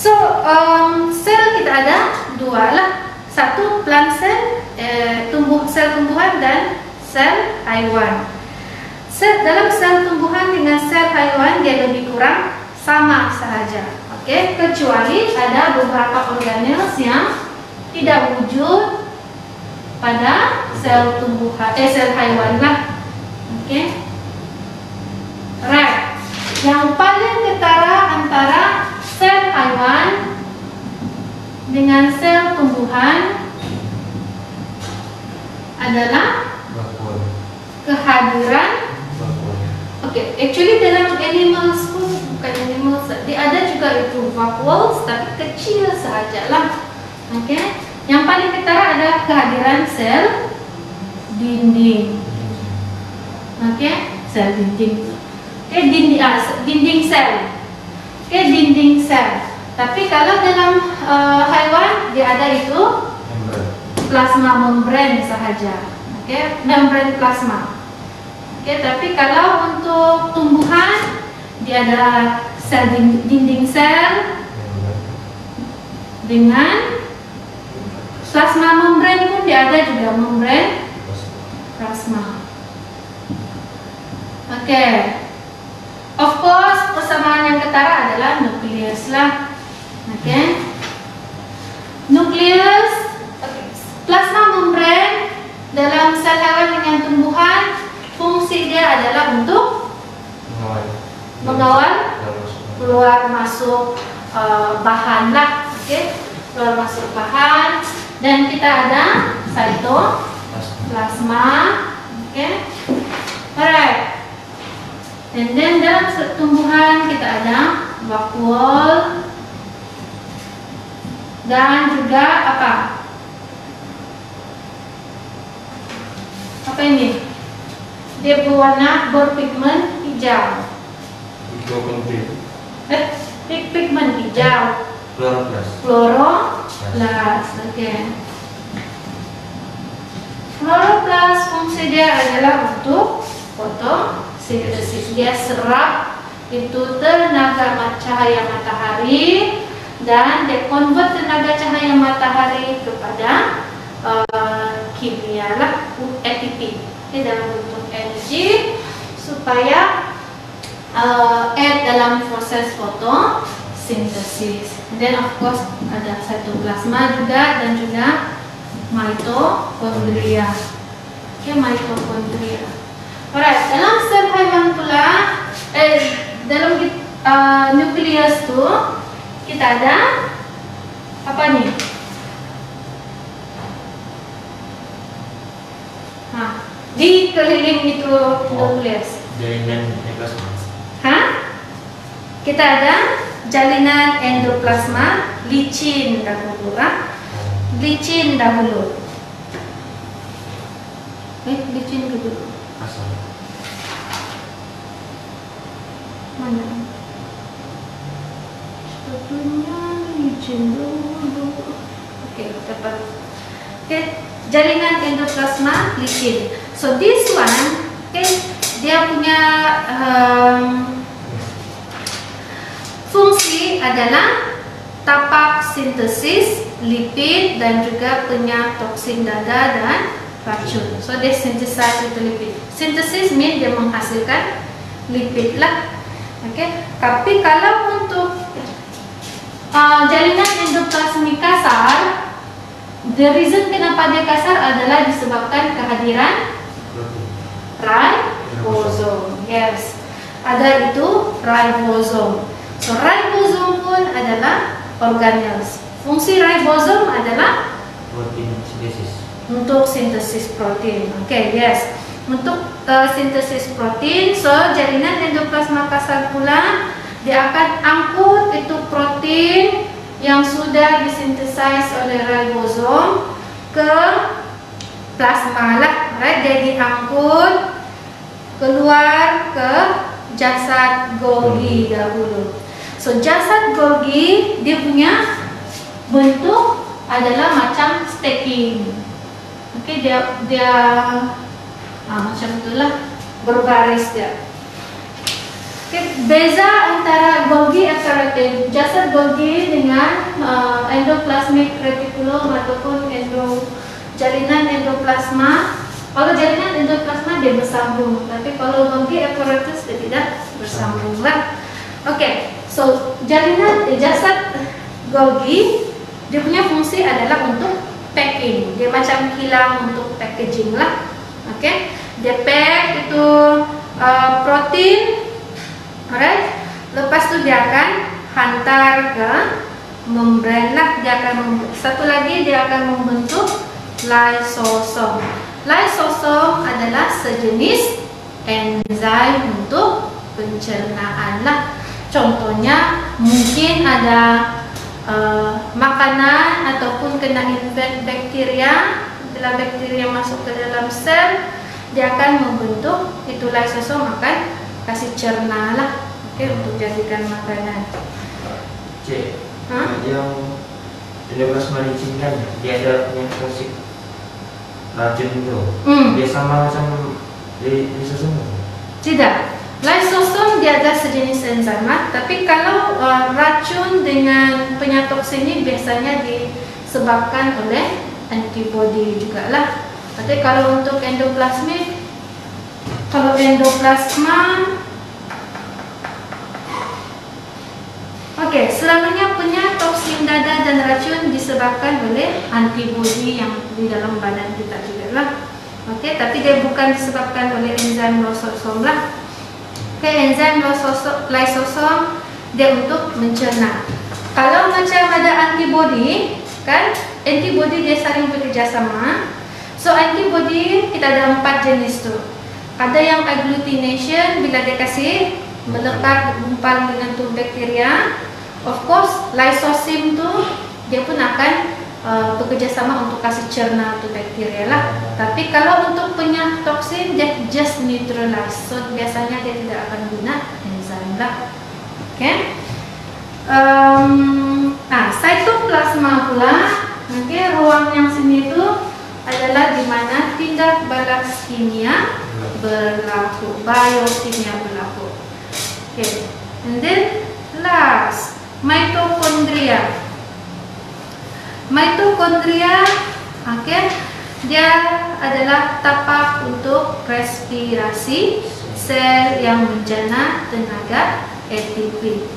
So sel kita ada dua lah, satu plant cell, sel tumbuhan dan sel haiwan. Dalam sel tumbuhan dengan sel haiwan dia lebih kurang sama sahaja. Oke, kecuali ada beberapa organel yang tidak wujud pada sel tumbuhan, sel haiwan lah. Oke, right. Yang paling ketara antara sel haiwan dengan sel tumbuhan adalah kehadiran. Actually dalam animals pun, bukan animals, dia ada juga itu vacuoles, tapi kecil sahajalah. Yang paling ketara adalah kehadiran sel dinding. Sel dinding. Dinding sel. Dinding sel. Tapi kalau dalam haiwan dia ada itu plasma membran sahaja. Membran plasma. Tapi kalau untuk tumbuhan dia ada sel dinding sel dengan plasma membran, pun dia ada juga membran plasma. Of course persamaan yang ketara adalah nukleus lah. Nukleus, plasma membran dalam sel hewan dengan tumbuhan, fungsi dia adalah untuk mengawal keluar masuk bahan lah. Keluar masuk bahan. Dan kita ada cytoplasma. Alright. And then dalam tumbuhan kita ada vakuole dan juga apa? Apa ini? Dia berwarna berpigmen hijau. Pigmen hijau. Chloroplast. Chloroplast fungsi dia adalah untuk fotosintesis. Dia serap itu tenaga cahaya matahari dan dia convert tenaga cahaya matahari kepada kimia lah, ATP. Dalam bentuk energi supaya add dalam proses fotosintesis. Dan of course ada cytoplasma juga dan juga mitochondria. Mitochondria. Alright, dalam sel haiwan pula, dalam nukleus tu kita ada apa nih? Di keliling itu nukleus. Jalinan endoplasma. Kita ada jalinan endoplasma, licin dahulu licin dahulu. Licin dulu. Asal. Mana? Sebetulnya licin dulu. Dapat. Jalinan endoplasma, licin. So this one, dia punya fungsi adalah tapak sintesis lipid dan juga penyatoksin dada dan racun. So dia synthesize itu lipid. Synthesis mean dia menghasilkan lipid lah. Tapi kalau untuk jalinan endoplasmik kasar, the reason kenapa dia kasar adalah disebabkan kehadiran ribosom. Yes, ada itu ribosom. So ribosom pun adalah organelles. Fungsi ribosom adalah Protein sintesis. untuk sintesis protein. Yes, untuk sintesis protein. So jalinan endoplasma kasar pula dia akan angkut itu protein yang sudah disintesize oleh ribosom ke plasma lah. Dia diangkut keluar ke jasad Golgi dahulu. So jasad Golgi dia punya bentuk adalah macam stacking. Dia macam itulah, berbaris dia. Beza antara Golgi apparatus, jasad Golgi dengan endoplasmic reticulum ataupun jalinan endoplasma. Kalau jalinan endoplasma dia bersambung, tapi kalau Golgi apparatus dia tidak bersambung lah. Oke, so jasad Golgi dia punya fungsi adalah untuk packing. Dia macam kilang untuk packaging lah. Oke, dia pack itu protein. Alright, lepas tu dia akan hantar ke membran lah. Satu lagi dia akan membentuk lysosom. Lysosom adalah sejenis enzim untuk pencernaan lah. Contohnya mungkin ada makanan ataupun kena infect bakteria. Bila bakteria masuk ke dalam sel, dia akan membentuk itu lysosom akan kasih cerna lah, untuk jadikan makanan. Cik, yang endoplasma licin kan dia ada yang klasik racun itu. Dia sama macam lysosom? Tidak, lysosom dia ada sejenis enzim, tapi kalau racun dengan penyatoks ini biasanya disebabkan oleh antibody juga lah. Tapi kalau untuk endoplasmik, kalau endoplasma, selamanya penyatoksin dada dan racun disebabkan oleh antibody yang di dalam badan kita juga lah. Tapi dia bukan disebabkan oleh enzim lysosom lah. Enzim lysosom dia untuk mencerna. Kalau macam ada antibody, kan? Antibody dia saling bekerjasama. So antibody kita ada 4 jenis tu. Ada yang agglutination, bila dia kasih melekat gumpal dengan tu bakteria. Of course, lysosim tu dia pun akan bekerjasama untuk kasih cerna tu bakteria lah. Tapi kalau untuk penyatoksin dia just neutralize. So biasanya dia tidak akan guna enzim lah. Cytoplasma pula, ruang yang sini tu adalah di mana tindak balas kimia berlaku, biokimia berlaku. And then last, mitokondria. Mitokondria, dia adalah tapak untuk respirasi sel yang menjana tenaga ATP.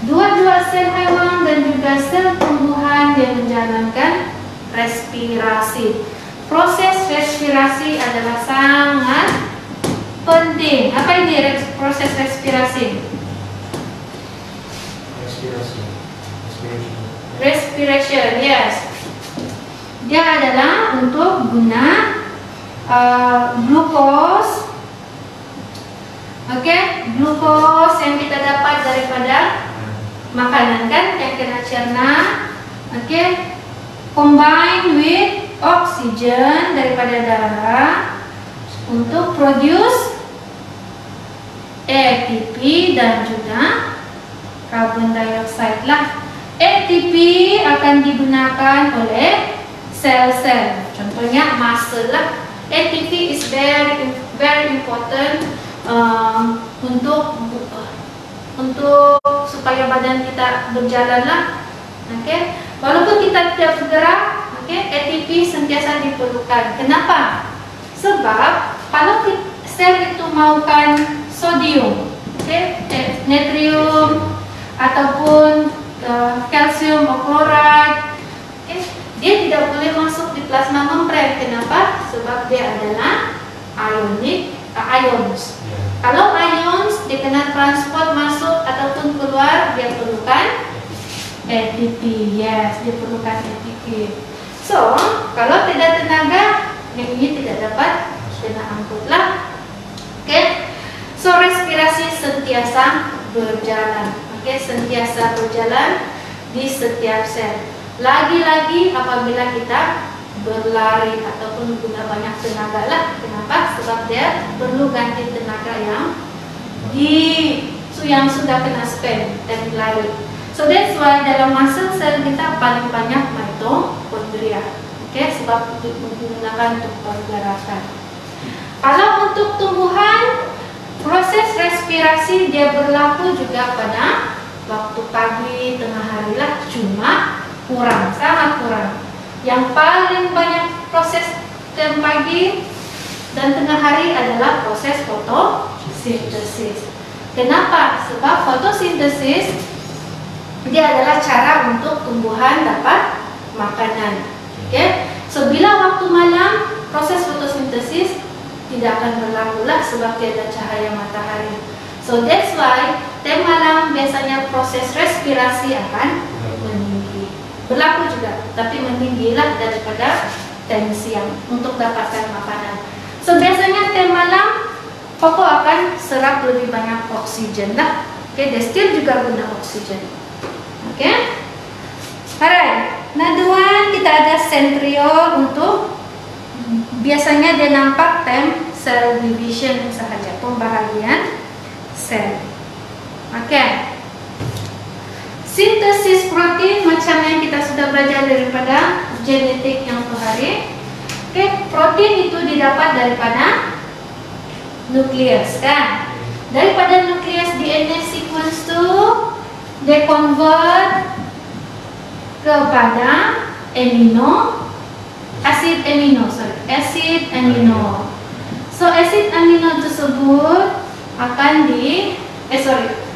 Dua-dua sel hewan dan juga sel tumbuhan yang menjalankan respirasi. Proses respirasi adalah sangat penting. Apa ini proses respirasi? Respiration, yes. Dia adalah untuk guna glukos. Glukos yang kita dapat daripada makanan kan, yang kena cerna. Combine with oxygen daripada darah untuk produce ATP dan juga carbon dioxide lah. ATP akan digunakan oleh sel-sel, contohnya muscle lah. ATP is very important untuk supaya badan kita berjalan lah. Walaupun kita tidak bergerak, ATP sentiasa diperlukan. Kenapa? Sebab kalau sel itu maukan sodium, natrium ataupun kalsium oklorat, dia tidak boleh masuk di plasma membran. Kenapa? Sebab dia adalah ions. Kalau ions dia kena transport masuk ataupun keluar, dia perlukan ATP. Yes, dia perlukan ATP. So, kalau tidak tenaga, yang ini tidak dapat kena angkutlah. So respirasi sentiasa berjalan. Sentiasa berjalan di setiap sel. Lagi-lagi apabila kita berlari ataupun guna banyak tenaga lah. Kenapa? Sebab dia perlu ganti tenaga yang sudah kena spend dan lari. So that's why dalam muscle sel kita paling banyak mitokondria. Sebab menggunakan untuk pergerakan. Kalau untuk tumbuhan Proses respirasi dia berlaku juga pada waktu pagi, tengah hari lah, cuma kurang, sangat kurang. Yang paling banyak proses pagi dan tengah hari adalah proses fotosintesis. Kenapa? Sebab fotosintesis dia adalah cara untuk tumbuhan dapat makanan. Okay? So bila waktu malam proses fotosintesis tidak akan berlaku lah sebab tiada cahaya matahari. So that's why time malam biasanya proses respirasi akan meninggi. Berlaku juga, tapi meninggilah daripada time siang untuk dapatkan makanan. So biasanya time malam pokok akan serap lebih banyak oksigen lah. Okay, dia still juga guna oksigen. Okay, alright. Another one, kita ada centriole untuk biasanya dia nampak time cell division sahaja, pembahagian sel. Okay. Sintesis protein macam yang kita sudah belajar daripada genetik yang hari. Okay, protein itu didapat daripada nukleus kan. Daripada nukleus DNA sequence tu dia convert kepada acid amino. So acid amino tersebut akan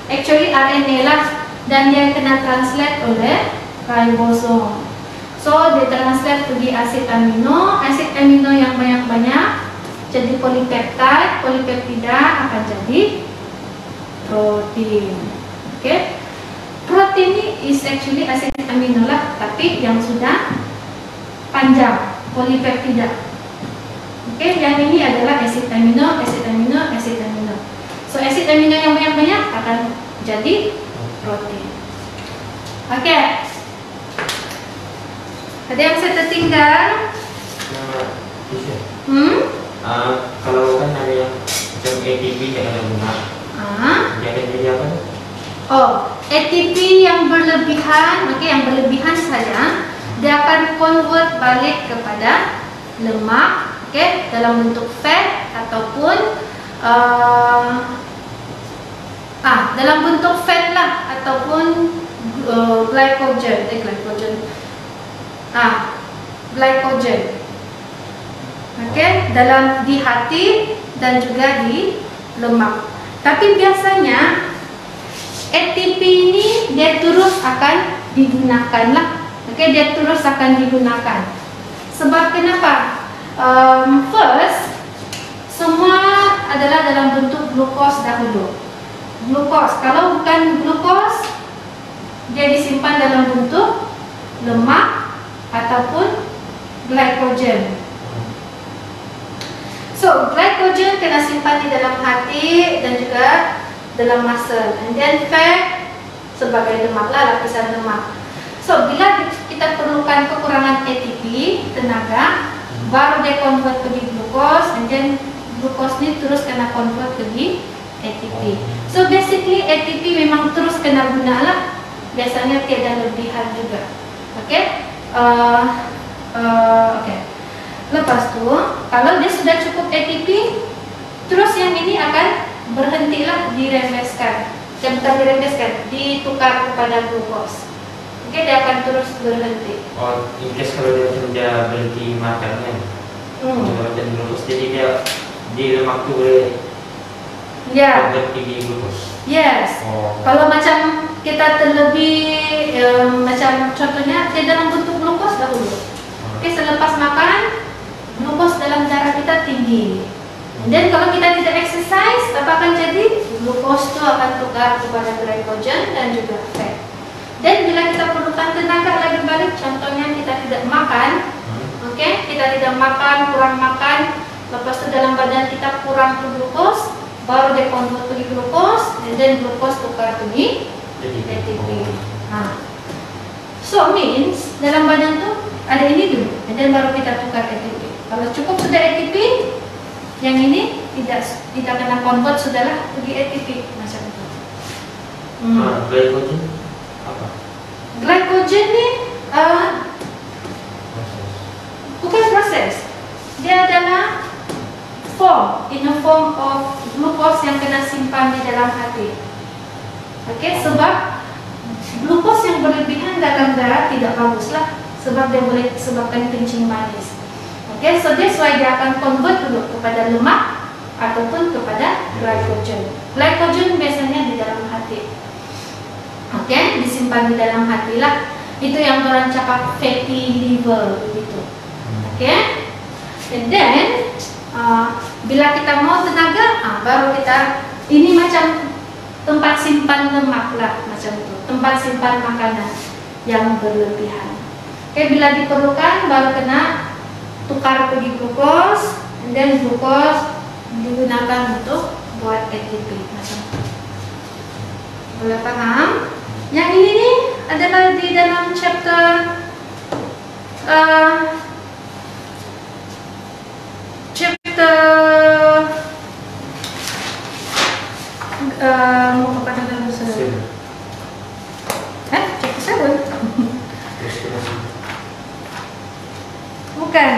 actually RNA lah, dan dia kena translate oleh ribosom. So dia translate pergi acid amino yang banyak-banyak jadi polipeptida akan jadi protein. Okay, protein ini is actually acid amino lah, tapi yang sudah panjang, polipeptida. Okay, yang ini adalah acid amino. So acid amino yang banyak-banyak akan jadi protein. Okay, ada yang saya tertinggal? Kalau kan ada yang macam ATP yang ada guna, jadi apa? Oh, ATP yang berlebihan, yang berlebihan saja, dia akan convert balik kepada lemak, dalam bentuk fat ataupun dalam bentuk fat lah, ataupun glycogen. Dalam di hati dan juga di lemak. Tapi biasanya ATP ini dia terus akan digunakan lah. Dia terus akan digunakan. Sebab kenapa? First, semua adalah dalam bentuk glukos dahulu. Glukos, kalau bukan glukos, dia disimpan dalam bentuk lemak ataupun glycogen. So, glycogen kena simpan di dalam hati dan juga dalam muscle. And then fat sebagai lemak lah, lapisan lemak. So, bila kita perlukan kekurangan ATP, tenaga, baru dia convert ke glukos, and then glukos ni terus kena convert ke ATP. So, basically ATP memang terus kena guna lah. Biasanya tiada lebihan juga. Okay. Lepas tu, kalau dia sudah cukup ATP, terus yang ini akan berhentilah dirembeskan. Bukan dirembeskan, ditukar kepada glukos. Dia akan terus berhenti. Oh, in case kalau dia sudah berhenti makannya, dan glukos, jadi dia di lemak tu boleh berhenti di glukos. Yes. Kalau macam kita terlebih, macam contohnya dia dalam bentuk glukos dahulu. Selepas makan, glukos dalam darah kita tinggi. Dan kalau kita tidak exercise, apa akan jadi? Glukos itu akan tukar kepada glycogen dan juga fat. Dan bila kita perlukan tenaga lagi balik, contohnya kita tidak makan, kita tidak makan, kurang makan, lepas itu dalam badan kita kurang glukos, baru dia convert pergi glukos, dan glukos tukar pergi ATP. So means dalam badan tu ada ini dulu, dan baru kita tukar ATP. Kalau cukup sudah ATP, yang ini tidak kena convert, sudahlah pergi ATP macam itu. Glycogen apa? Glycogen ni bukan proses. Dia adalah form, in a form of glucose glukos yang kena simpan di dalam hati. Oke, sebab glukos yang berlebihan dalam darah tidak baguslah, sebab dia boleh sebabkan kencing manis. Oke, so that's why dia akan convert dulu kepada lemak ataupun kepada glycogen. Glycogen biasanya di dalam hati. Oke, disimpan di dalam hati lah. Itu yang orang cakap fatty liver begitu. Oke, and then bila kita mau tenaga, baru kita ini macam tempat simpan lemak lah, macam itu, tempat simpan makanan yang berlebihan. Oke, bila diperlukan baru kena tukar pergi glukos, dan glukos digunakan untuk buat ATP macam itu. Boleh paham? Yang ini nih adalah di dalam chapter mau kepada dalam chapter 7. Bukan.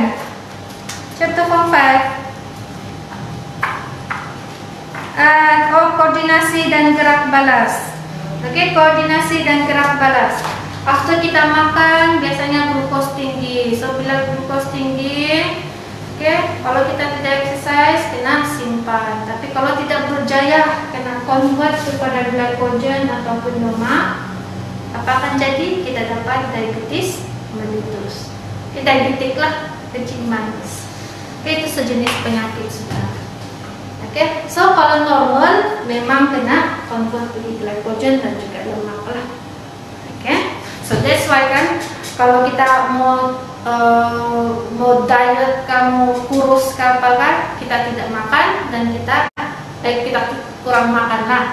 Chapter 5. Koordinasi dan gerak balas. Oke, koordinasi dan gerak balas. After kita makan biasanya glukos tinggi. So bila glukos tinggi, oke, kalau kita tidak exercise kena simpan. Tapi kalau tidak berjaya kena convert kepada glycogen ataupun lemak, apa akan jadi? Kita dapat diabetes mellitus. Diabetik lah, kencing manis. Oke, itu sejenis penyakit sudah. Oke, so kalau normal memang kena convert ke glycogen dan juga lemak lah. Oke, so that's why kan kalau kita mau diet, kamu kurus ke apa kan, kita tidak makan dan kita kurang makan lah,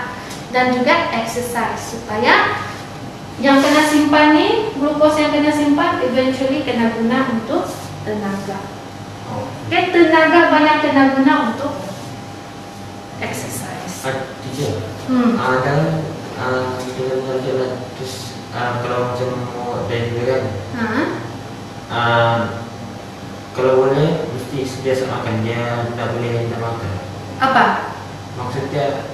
dan juga exercise supaya yang kena simpan nih, glukos yang kena simpan eventually kena guna untuk tenaga. Oke, tenaga banyak kena guna untuk exercise. Teacher, kan dengan jalan terus kalau macam mau diet kan, kalau boleh mesti biasa makan, dia tidak boleh tidak makan. Apa? Maksudnya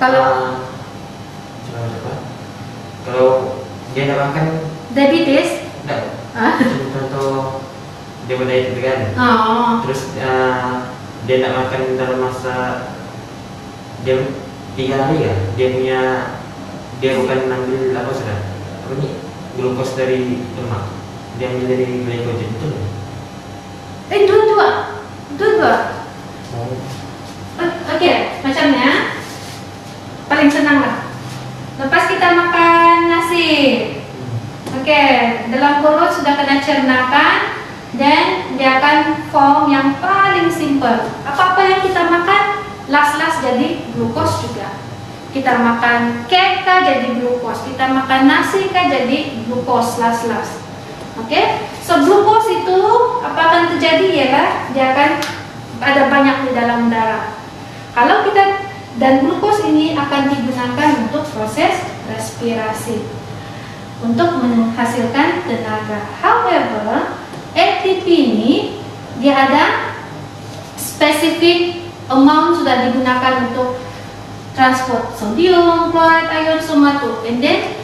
kalau kalau dia tidak makan diabetes? Tidak. Contoh dia berdiet kan. Terus dia tidak makan dalam masa dia 3 hari ya. Dia bukan ambil apa sudah. Apa ni? Glukos dari lemak. Dia ambil dari glycogen itu. Dua. Oke, macamnya paling senang lah. Lepas kita makan nasi, oke, dalam perut sudah kena cernakan dan dia akan form yang paling simple. Apa-apa yang kita makan last jadi glukos juga. Kita makan cake kah jadi glukos, kita makan nasi kah jadi glukos last. Oke, so glukos itu apa akan terjadi ya kan? Dia akan ada banyak di dalam darah. Kalau kita dan glukos ini akan digunakan untuk proses respirasi, untuk menghasilkan tenaga. However, ATP ini dia ada spesifik amount sudah digunakan untuk transport sodium, chloride, ion semua tuh. And then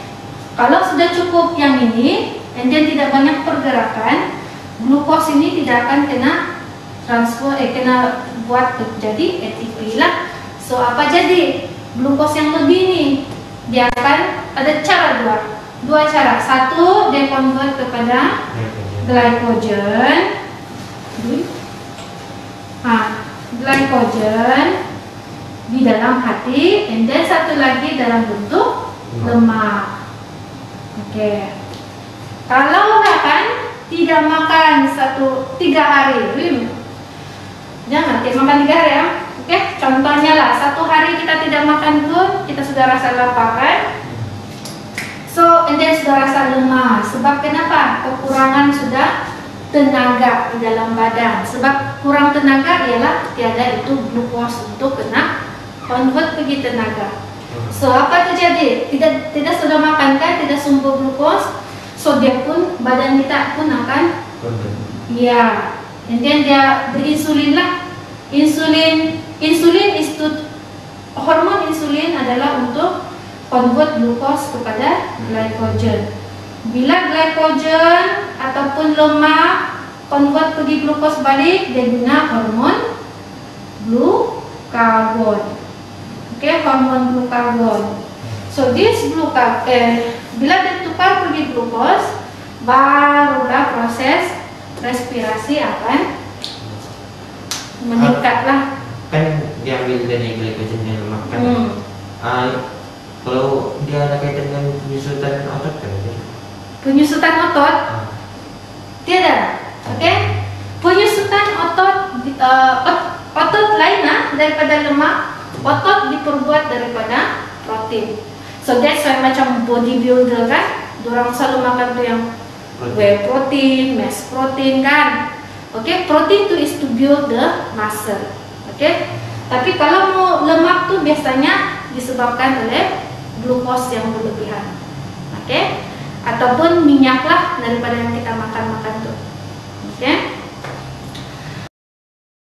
kalau sudah cukup yang ini, and then tidak banyak pergerakan, glukos ini tidak akan kena transfer, kena buat jadi ATP lah. So apa jadi? Glukos yang lebih nih, dia akan ada dua cara. Satu, dia convert kepada glycogen. Glycogen di dalam hati, and then satu lagi dalam bentuk lemak. Oke. Kalau kan tidak makan 3 hari, jangan makan 3 hari ya. Oke, contohnya lah 1 hari kita tidak makan food, kita sudah rasa lapar kan? So, and then sudah rasa lemah. Sebab kenapa? Kekurangan sudah tenaga di dalam badan. Sebab kurang tenaga ialah tiada itu glukos untuk kena convert pergi tenaga. So apa terjadi? Tidak sudah makan kan? Tidak sumber glukos. So dia pun, badan kita pun akan and then dia berinsulin lah. Insulin is to hormon insulin adalah untuk convert glukos kepada glycogen. Bila glycogen ataupun lemak convert pergi glukos balik, dia guna hormon glukagon. Hormon glukagon. So this bila dia tukar pergi glukos, barulah proses respirasi akan meningkatlah. Kan diambil dari glycogen yang lemak kan. Kalau dia ada kaitan dengan penyusutan otot kan? Penyusutan otot? Tidak. Penyusutan otot otot lain daripada lemak. Otot diperbuat daripada protein. So that's why macam bodybuilder kan, dorang selalu makan tuh yang whey protein, mesh protein kan. Protein tu is to build the muscle. Tapi kalau mau lemak tuh biasanya disebabkan oleh glukos yang berlebihan. Ataupun minyak lah daripada yang kita makan